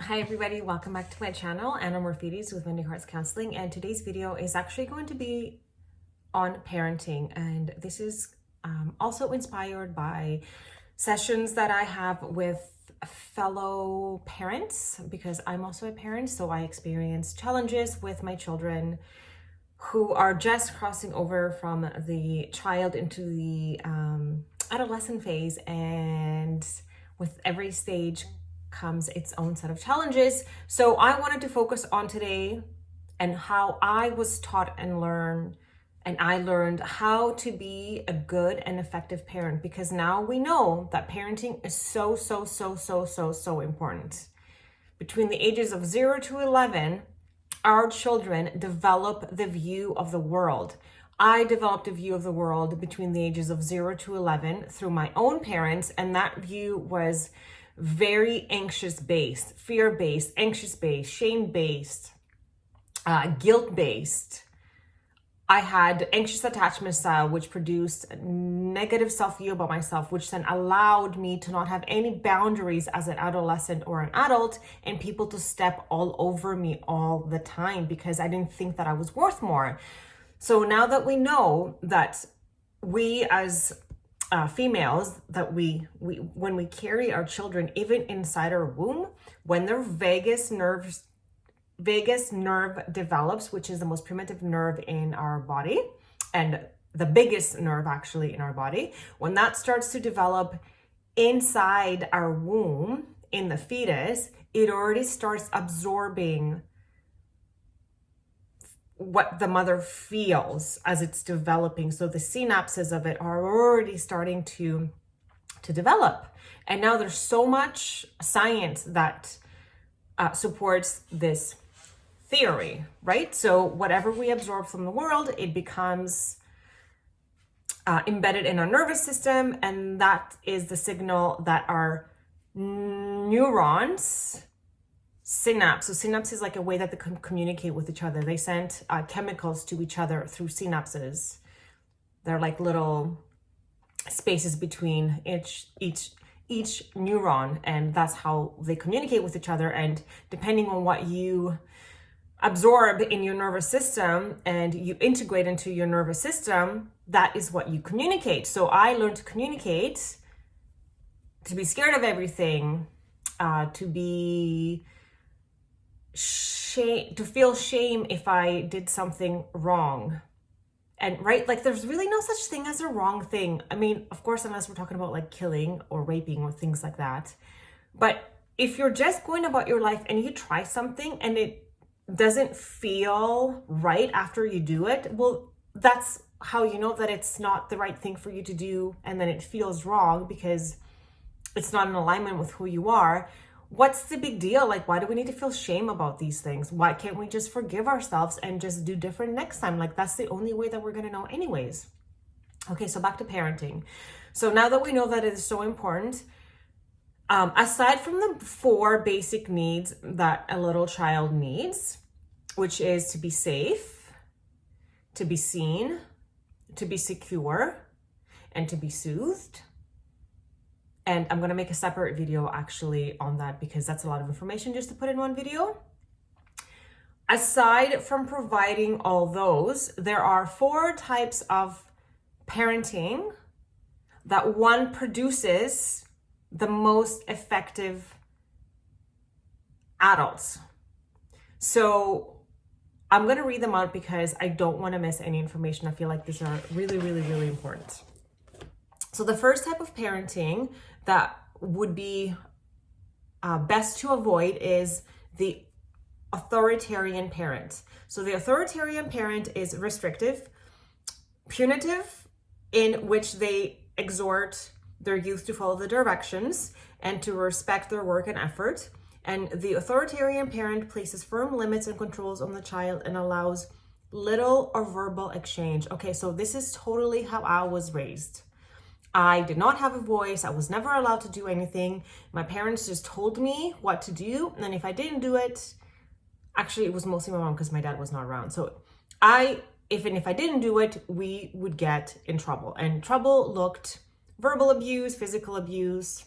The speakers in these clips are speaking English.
Hi everybody, welcome back to my channel, Anna Morphides with Mending Hearts Counseling, and today's video is actually going to be on parenting, and this is also inspired by sessions that I have with fellow parents, because I'm also a parent, so I experience challenges with my children who are just crossing over from the child into the adolescent phase, and with every stage comes its own set of challenges. So I wanted to focus on today and how I was taught and learned, and I learned how to be a good and effective parent, because now we know that parenting is so important. Between the ages of 0 to 11, our children develop the view of the world. I developed a view of the world between the ages of 0 to 11 through my own parents, and that view was very anxious-based, fear-based, anxious-based, shame-based, guilt-based. I had anxious attachment style, which produced negative self-view about myself, which then allowed me to not have any boundaries as an adolescent or an adult, and people to step all over me all the time because I didn't think that I was worth more. So now that we know that we as females, that we when we carry our children, even inside our womb, when their vagus nerve develops, which is the most primitive nerve in our body and the biggest nerve actually in our body, when that starts to develop inside our womb in the fetus, it already starts absorbing what the mother feels as it's developing. So the synapses of it are already starting to develop. And now there's so much science that supports this theory, right? So whatever we absorb from the world, it becomes embedded in our nervous system, and that is the signal that our neurons synapse. So synapse is like a way that they can communicate with each other. They send chemicals to each other through synapses. They're like little spaces between each neuron, and that's how they communicate with each other. And depending on what you absorb in your nervous system and you integrate into your nervous system, that is what you communicate. So I learned to communicate, to be scared of everything, to feel shame if I did something wrong. And right, like there's really no such thing as a wrong thing. I mean, of course, unless we're talking about like killing or raping or things like that. But if you're just going about your life and you try something and it doesn't feel right after you do it, well, that's how you know that it's not the right thing for you to do, and then it feels wrong because it's not in alignment with who you are. What's the big deal? Like, why do we need to feel shame about these things? Why can't we just forgive ourselves and just do different next time? Like, that's the only way that we're going to know anyways. Okay, so back to parenting. So now that we know that it is so important, aside from the 4 basic needs that a little child needs, which is to be safe, to be seen, to be secure, and to be soothed. And I'm going to make a separate video actually on that, because that's a lot of information just to put in one video. Aside from providing all those, there are 4 types of parenting that one produces the most effective adults. So I'm going to read them out because I don't want to miss any information. I feel like these are really important. So the first type of parenting that would be best to avoid is the authoritarian parent. So the authoritarian parent is restrictive, punitive, in which they exhort their youth to follow the directions and to respect their work and effort. And the authoritarian parent places firm limits and controls on the child and allows little or verbal exchange. Okay, so this is totally how I was raised. I did not have a voice. I was never allowed to do anything. My parents just told me what to do. And if I didn't do it, actually it was mostly my mom because my dad was not around. So if I didn't do it, we would get in trouble. And trouble looked verbal abuse, physical abuse,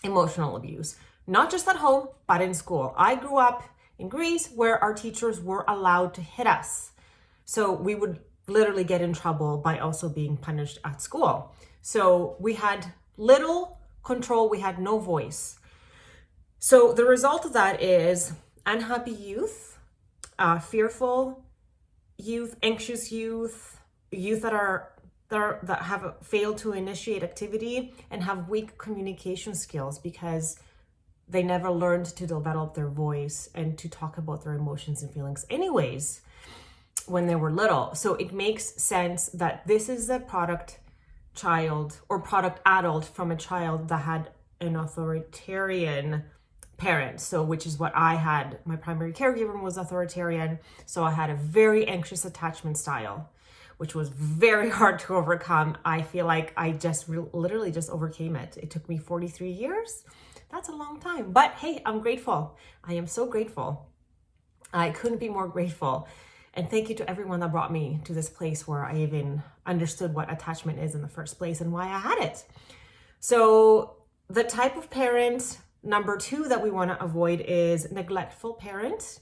emotional abuse. not just at home, but in school. I grew up in Greece where our teachers were allowed to hit us. So we would literally get in trouble by also being punished at school. So we had little control, we had no voice. So the result of that is unhappy youth, fearful youth, anxious youth, youth that have failed to initiate activity and have weak communication skills because they never learned to develop their voice and to talk about their emotions and feelings anyways when they were little. So it makes sense that this is a product child or product adult from a child that had an authoritarian parent. So which is what I had. My primary caregiver was authoritarian. So I had a very anxious attachment style, which was very hard to overcome. I feel like I just literally just overcame it. It took me 43 years. That's a long time, but hey, I'm grateful. I am so grateful. I couldn't be more grateful. And thank you to everyone that brought me to this place where I even understood what attachment is in the first place and why I had it. So the type of parent, number 2 that we want to avoid is neglectful parent.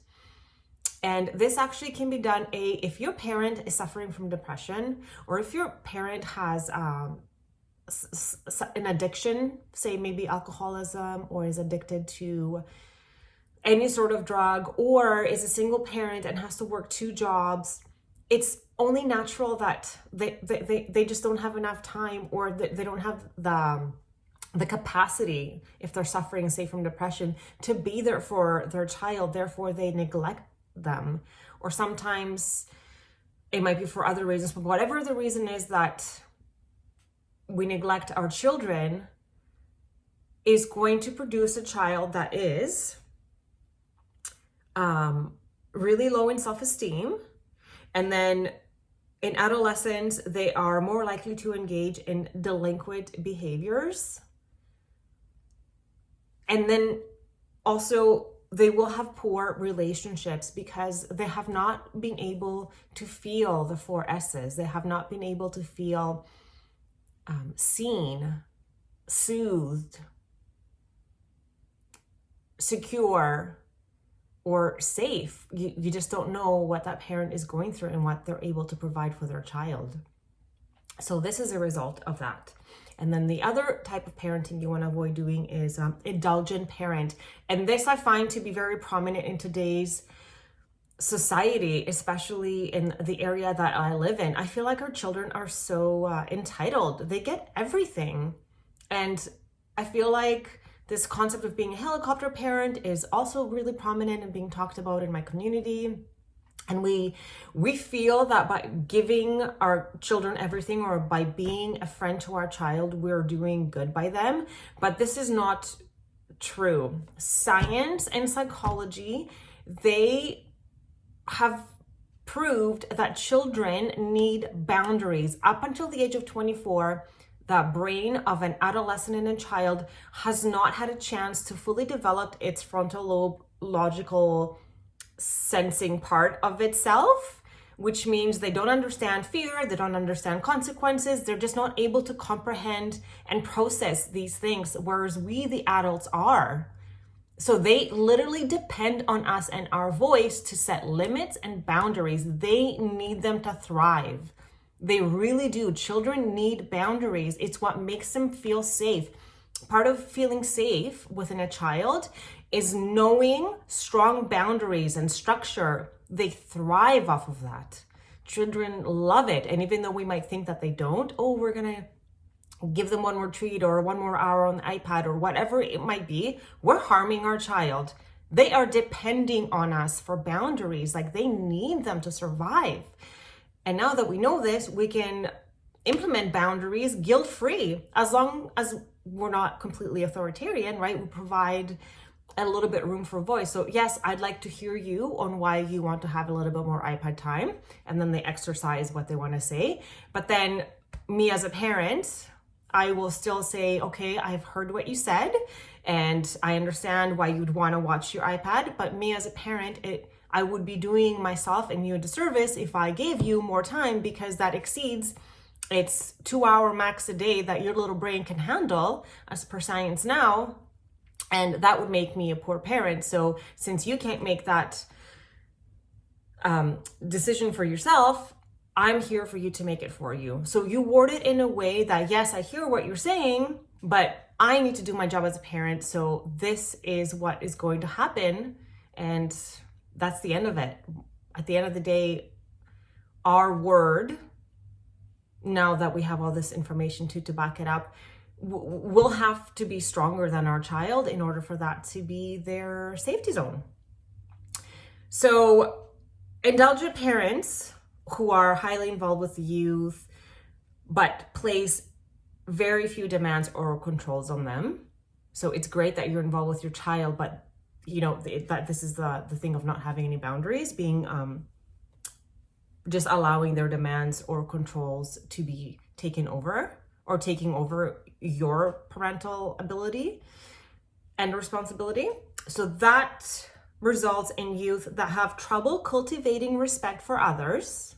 And this actually can be done if your parent is suffering from depression, or if your parent has an addiction, say maybe alcoholism, or is addicted to any sort of drug, or is a single parent and has to work 2 jobs. It's only natural that they just don't have enough time, or they don't have the capacity, if they're suffering, say, from depression, to be there for their child. Therefore, they neglect them. Or sometimes it might be for other reasons, but whatever the reason is that we neglect our children is going to produce a child that is really low in self-esteem. And then in adolescence, they are more likely to engage in delinquent behaviors. And then also they will have poor relationships because they have not been able to feel the 4 S's. They have not been able to feel seen, soothed, secure, or safe. You just don't know what that parent is going through and what they're able to provide for their child. So this is a result of that. And then the other type of parenting you want to avoid doing is indulgent parent. And this I find to be very prominent in today's society, especially in the area that I live in. I feel like our children are so entitled. They get everything. And I feel like this concept of being a helicopter parent is also really prominent and being talked about in my community. And we feel that by giving our children everything, or by being a friend to our child, we're doing good by them. But this is not true. Science and psychology, they have proved that children need boundaries. Up until the age of 24, the brain of an adolescent and a child has not had a chance to fully develop its frontal lobe logical sensing part of itself, which means they don't understand fear, they don't understand consequences, they're just not able to comprehend and process these things, whereas we, the adults, are. So they literally depend on us and our voice to set limits and boundaries. They need them to thrive. They really do. Children need boundaries. It's what makes them feel safe. Part of feeling safe within a child is knowing strong boundaries and structure. They thrive off of that. Children love it. And even though we might think that they don't, we're going to give them one more treat or 1 more hour on the iPad or whatever it might be, we're harming our child. They are depending on us for boundaries. Like, they need them to survive. And now that we know this, we can implement boundaries guilt-free, as long as we're not completely authoritarian, right? We provide a little bit room for voice. So yes, I'd like to hear you on why you want to have a little bit more iPad time, and then they exercise what they want to say. But then me as a parent, I will still say, okay, I've heard what you said, and I understand why you'd want to watch your iPad. But me as a parent, I would be doing myself and you a disservice if I gave you more time, because that exceeds its 2-hour max a day that your little brain can handle as per science now. And that would make me a poor parent. So since you can't make that decision for yourself, I'm here for you to make it for you. So you word it in a way that, yes, I hear what you're saying, but I need to do my job as a parent. So this is what is going to happen. And that's the end of it. At the end of the day, our word, now that we have all this information to back it up, will have to be stronger than our child in order for that to be their safety zone. So indulgent parents who are highly involved with the youth, but place very few demands or controls on them. So it's great that you're involved with your child, but you know, that this is the thing of not having any boundaries, being just allowing their demands or controls to be taken over, or taking over your parental ability and responsibility. So that results in youth that have trouble cultivating respect for others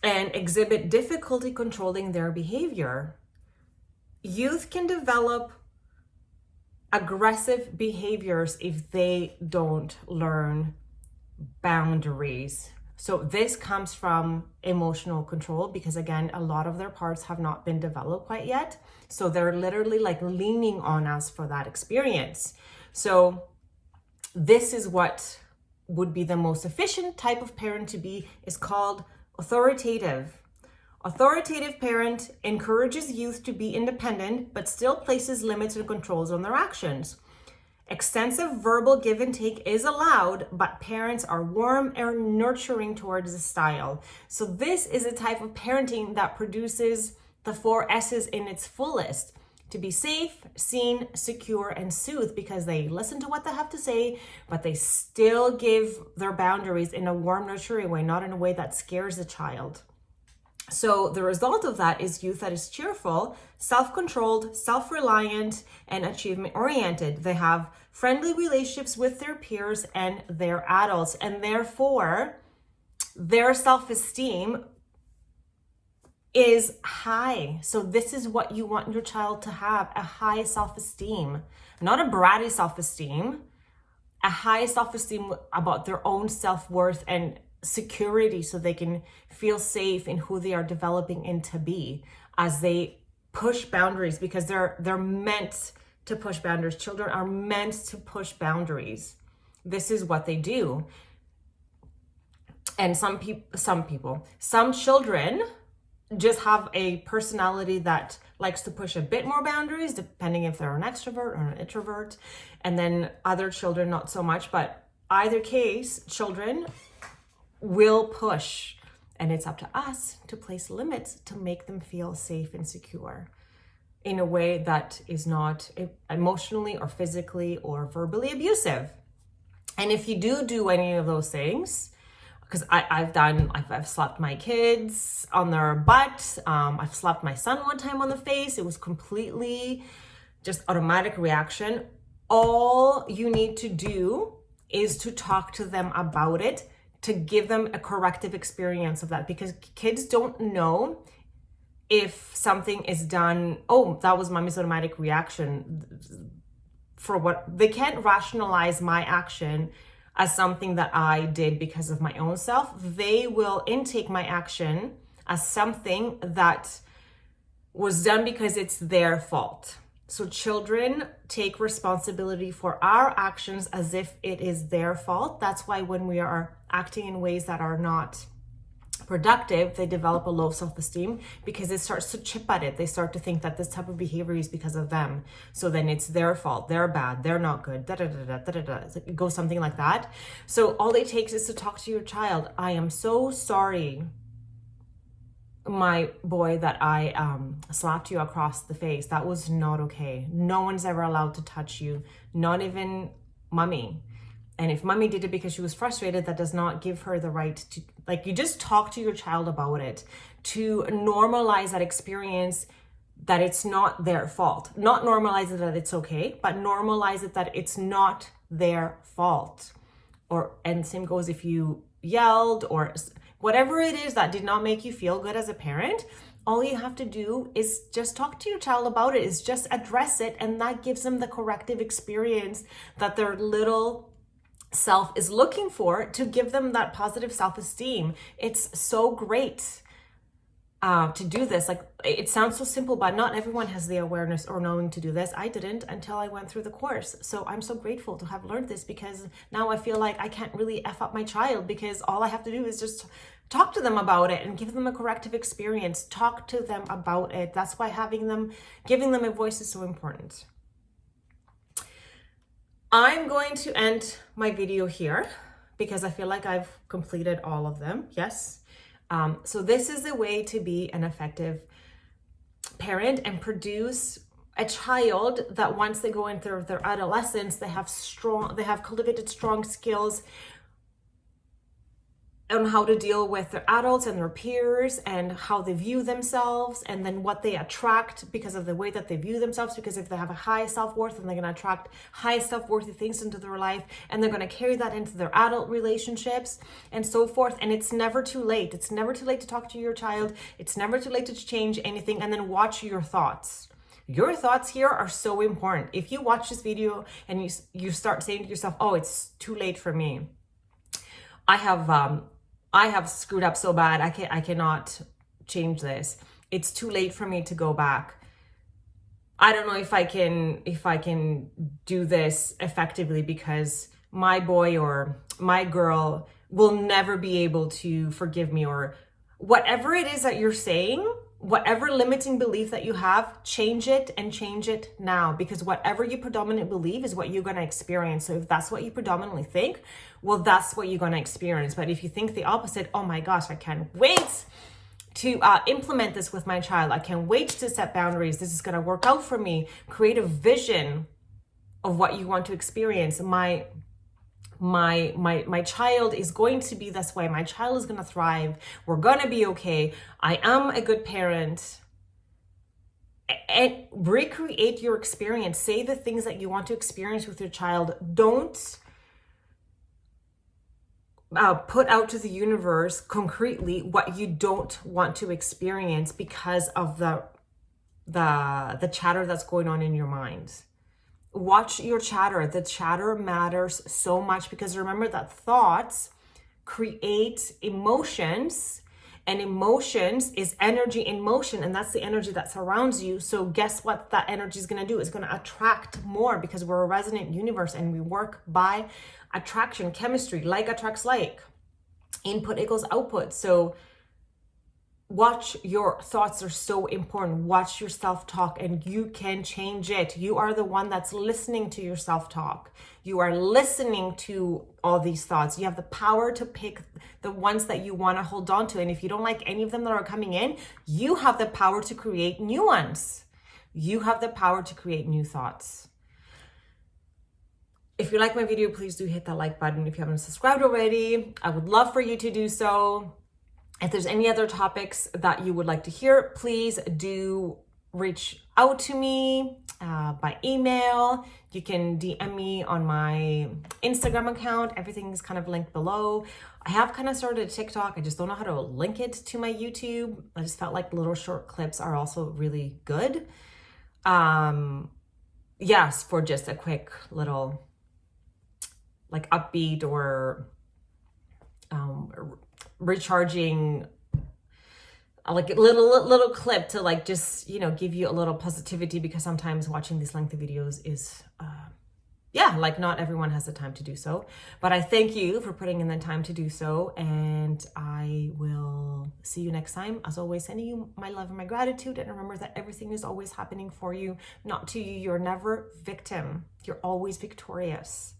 and exhibit difficulty controlling their behavior. Youth can develop aggressive behaviors if they don't learn boundaries. So this comes from emotional control, because again, a lot of their parts have not been developed quite yet. So they're literally like leaning on us for that experience. So this is what would be the most efficient type of parent to be, is called authoritative. Authoritative parent encourages youth to be independent, but still places limits and controls on their actions. Extensive verbal give and take is allowed, but parents are warm and nurturing towards the style. So this is a type of parenting that produces the 4 S's in its fullest. To be safe, seen, secure, and soothe, because they listen to what they have to say, but they still give their boundaries in a warm, nurturing way, not in a way that scares the child. So the result of that is youth that is cheerful, self-controlled, self-reliant, and achievement-oriented. They have friendly relationships with their peers and their adults, and therefore their self-esteem is high. So this is what you want your child to have, a high self-esteem, not a bratty self-esteem, a high self-esteem about their own self-worth and security, so they can feel safe in who they are developing into be as they push boundaries, because they're meant to push boundaries. Children are meant to push boundaries. This is what they do. And some children just have a personality that likes to push a bit more boundaries, depending if they're an extrovert or an introvert. And then other children, not so much. But either case, children will push. And it's up to us to place limits to make them feel safe and secure in a way that is not emotionally or physically or verbally abusive. And if you do any of those things, because I've slapped my kids on their butt. I've slapped my son one time on the face. It was completely just automatic reaction. All you need to do is to talk to them about it, to give them a corrective experience of that, because kids don't know if something is done, oh, that was mommy's automatic reaction. For what? They can't rationalize my action as something that I did because of my own self. They will intake my action as something that was done because it's their fault. So children take responsibility for our actions as if it is their fault. That's why when we are acting in ways that are not productive, they develop a low self-esteem, because it starts to chip at it. They start to think that this type of behavior is because of them. So then it's their fault. They're bad. They're not good. It goes something like that. So all it takes is to talk to your child. I am so sorry, my boy, that I slapped you across the face. That was not okay. No one's ever allowed to touch you, not even mommy. And if mommy did it because she was frustrated, that does not give her the right to, like, you just talk to your child about it, to normalize that experience, that it's not their fault. Not normalize it that it's okay, but normalize it that it's not their fault. And same goes if you yelled, or Whatever it is that did not make you feel good as a parent, all you have to do is just talk to your child about it, is just address it, and that gives them the corrective experience that their little self is looking for to give them that positive self-esteem. It's so great to do this. Like, it sounds so simple, but not everyone has the awareness or knowing to do this. I didn't until I went through the course. So I'm so grateful to have learned this, because now I feel like I can't really F up my child, because all I have to do is just talk to them about it and give them a corrective experience. Talk to them about it. That's why giving them a voice is so important. I'm going to end my video here because I feel like I've completed all of them. Yes. So this is a way to be an effective parent and produce a child that once they go into their adolescence, they have cultivated strong skills on how to deal with their adults and their peers, and how they view themselves, and then what they attract because of the way that they view themselves. Because if they have a high self-worth, then they're going to attract high self-worthy things into their life, and they're going to carry that into their adult relationships and so forth. And it's never too late. It's never too late to talk to your child. It's never too late to change anything. And then watch your thoughts. Your thoughts here are so important. If you watch this video and you start saying to yourself, oh, it's too late for me. I have screwed up so bad. I cannot change this. It's too late for me to go back. I don't know if I can do this effectively, because my boy or my girl will never be able to forgive me, or whatever it is that you're saying, whatever limiting belief that you have, change it, and change it now, because whatever you predominantly believe is what you're going to experience. So if that's what you predominantly think, well, that's what you're going to experience. But if you think the opposite, oh my gosh, I can't wait to implement this with my child. I can't wait to set boundaries. This is going to work out for me. Create a vision of what you want to experience. My child is going to be this way. My child is going to thrive. We're going to be okay. I am a good parent. And recreate your experience. Say the things that you want to experience with your child. Don't put out to the universe concretely what you don't want to experience because of the chatter that's going on in your mind. Watch your chatter. The chatter matters so much, because remember that thoughts create emotions, and emotions is energy in motion, and that's the energy that surrounds you. So guess what that energy is going to do? It's going to attract more, because we're a resonant universe and we work by attraction, chemistry. Like attracts like. Input equals output. So watch your thoughts are so important. Watch your self-talk, and you can change it. You are the one that's listening to your self-talk. You are listening to all these thoughts. You have the power to pick the ones that you want to hold on to. And if you don't like any of them that are coming in, you have the power to create new ones. You have the power to create new thoughts. If you like my video, please do hit that like button. If you haven't subscribed already, I would love for you to do so. If there's any other topics that you would like to hear, please do reach out to me by email. You can DM me on my Instagram account. Everything is kind of linked below. I have kind of started a TikTok. I just don't know how to link it to my YouTube. I just felt like little short clips are also really good. Yes, for just a quick little like upbeat or recharging, like a little clip to like just, you know, give you a little positivity, because sometimes watching these lengthy videos is yeah, like not everyone has the time to do so. But I thank you for putting in the time to do so, and I will see you next time. As always, sending you my love and my gratitude, and remember that everything is always happening for you, not to you. You're never victim. You're always victorious.